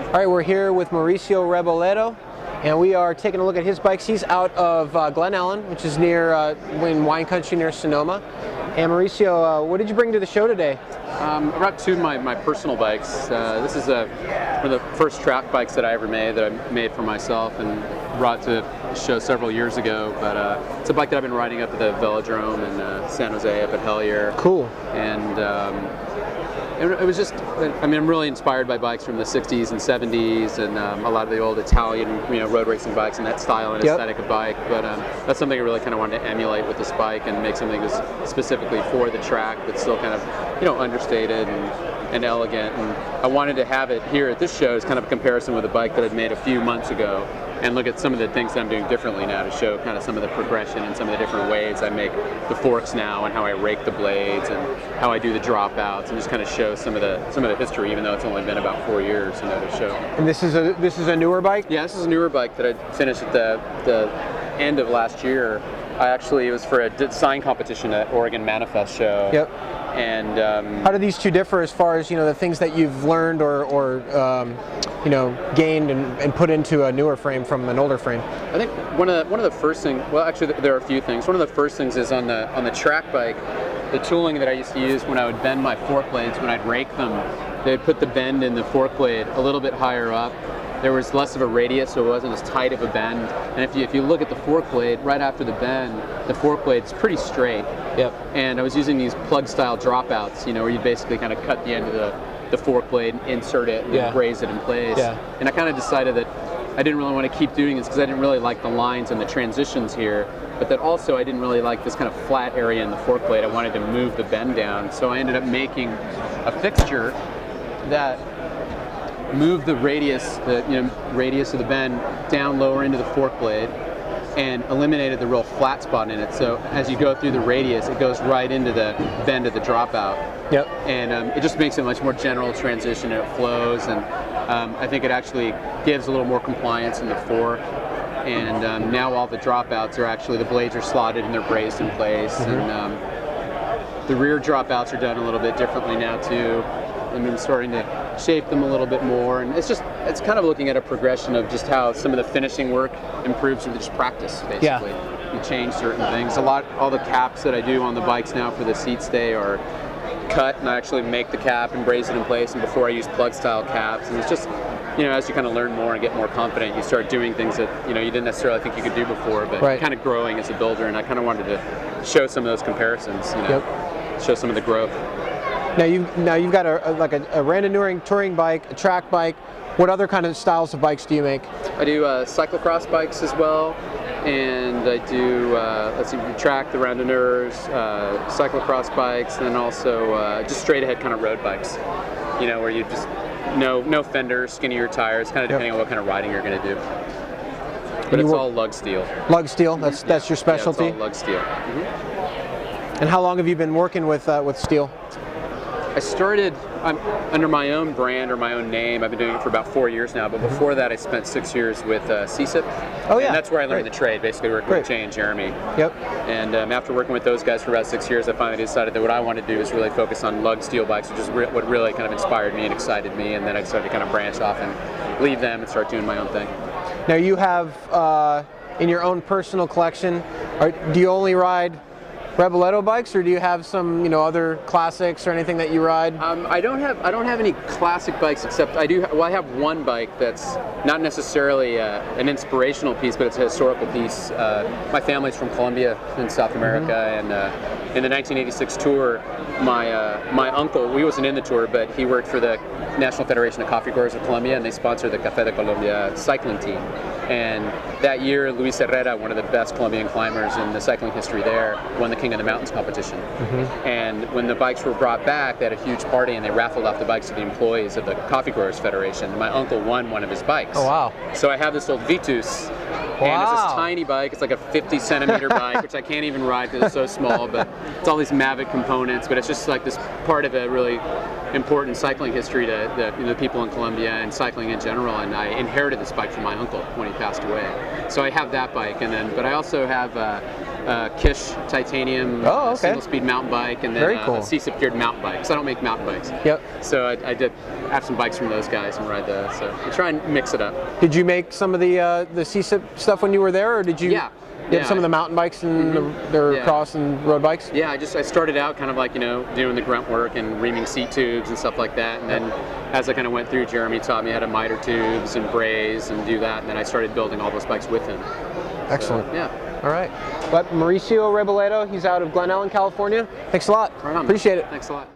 All right, we're here with Mauricio Rebolledo, and we are taking a look at his bikes. He's out of Glen Ellen, which is near in wine country near Sonoma. And Mauricio, what did you bring to the show today? I brought two of my personal bikes. This is one of the first track bikes that I ever made, that I made for myself and brought to the show several years ago. But it's a bike that I've been riding up at the Velodrome in San Jose, up at Hellier. Cool. And it was just, I mean, I'm really inspired by bikes from the 60s and 70s and a lot of the old Italian, road racing bikes and that style and aesthetic of bike. But that's something I really kind of wanted to emulate with this bike and make something that's specifically for the track, but still kind of, understated and elegant. And I wanted to have it here at this show as kind of a comparison with a bike that I'd made a few months ago, and look at some of the things that I'm doing differently now to show kind of some of the progression and some of the different ways I make the forks now and how I rake the blades and how I do the dropouts, and just kind of show some of the history, even though it's only been about 4 years, to show. And this is a newer bike? Yeah, this is a newer bike that I finished at the end of last year. It was for a design competition at Oregon Manifest Show. Yep. And how do these two differ as far as the things that you've learned or gained and put into a newer frame from an older frame? I think one of the first things. Well, actually, there are a few things. One of the first things is on the track bike, the tooling that I used to use when I would bend my fork blades, when I'd rake them, they'd put the bend in the fork blade a little bit higher up. There was less of a radius, so it wasn't as tight of a bend. And if you look at the fork blade, right after the bend, the fork blade's pretty straight. Yep. And I was using these plug-style dropouts, where you basically kind of cut the end of the fork blade, insert it, and braze it in place. Yeah. And I kind of decided that I didn't really want to keep doing this because I didn't really like the lines and the transitions here, but that also I didn't really like this kind of flat area in the fork blade. I wanted to move the bend down, so I ended up making a fixture that moved the radius of the bend down lower into the fork blade and eliminated the real flat spot in it. So as you go through the radius, it goes right into the bend of the dropout. Yep. And it just makes it a much more general transition, and it flows, and I think it actually gives a little more compliance in the fork. And now all the dropouts are actually, the blades are slotted and they're braced in place. Mm-hmm. And the rear dropouts are done a little bit differently now too. And I'm starting to shape them a little bit more, and it's kind of looking at a progression of just how some of the finishing work improves with just practice, basically. Yeah. You change certain things. All the caps that I do on the bikes now for the seat stay are cut, and I actually make the cap and braze it in place, and before I use plug style caps. And it's just, as you kind of learn more and get more confident, you start doing things that you didn't necessarily think you could do before, but right. Kind of growing as a builder. And I kind of wanted to show some of those comparisons, show some of the growth. Now you've got a randonneuring touring bike, a track bike. What other kind of styles of bikes do you make? I do cyclocross bikes as well, and I do track, the randonneurs, cyclocross bikes, and then also just straight ahead kind of road bikes. Where you just no fenders, skinnier tires, kind of depending on what kind of riding you're going to do. But it's all lug steel. Lug steel. That's your specialty. Yeah, it's all lug steel. Mm-hmm. And how long have you been working with steel? I started under my own brand or my own name. I've been doing it for about 4 years now, but before that I spent 6 years with CSIP. Oh yeah. And that's where I learned the trade, basically working with Jay and Jeremy. Yep. And after working with those guys for about 6 years, I finally decided that what I wanted to do is really focus on lug steel bikes, which is what really kind of inspired me and excited me, and then I started to kind of branch off and leave them and start doing my own thing. Now you have, in your own personal collection, do you only ride Rebolledo bikes, or do you have some, other classics or anything that you ride? I don't have any classic bikes, except I have one bike that's not necessarily an inspirational piece, but it's a historical piece. My family's from Colombia in South America, and in the 1986 tour, my uncle, we wasn't in the tour, but he worked for the National Federation of Coffee Growers of Colombia, and they sponsored the Café de Colombia cycling team. And that year, Luis Herrera, one of the best Colombian climbers in the cycling history there, won the King of the Mountains competition. Mm-hmm. And when the bikes were brought back, they had a huge party and they raffled off the bikes to the employees of the Coffee Growers Federation. And my uncle won one of his bikes. Oh, wow. So I have this old Vitus. Wow. And it's this tiny bike. It's like a 50-centimeter bike, which I can't even ride because it's so small, but it's all these Mavic components, but it's just like this part of a really important cycling history to the people in Colombia and cycling in general. And I inherited this bike from my uncle when he passed away. So I have that bike, but I also have Kish titanium Oh, okay. single-speed mountain bike, and then Very cool. a CSIP geared mountain bike, because I don't make mountain bikes. Yep. So I did have some bikes from those guys and ride those. So I try and mix it up. Did you make some of the CSIP stuff when you were there, or did you? Yeah. You have some of the mountain bikes and the cross and road bikes? Yeah, I started out kind of like, doing the grunt work and reaming seat tubes and stuff like that. And then as I kind of went through, Jeremy taught me how to miter tubes and braze and do that. And then I started building all those bikes with him. Excellent. So, yeah. All right. But Mauricio Rebolledo, he's out of Glen Ellen, California. Thanks a lot. Right on. Appreciate it. Thanks a lot.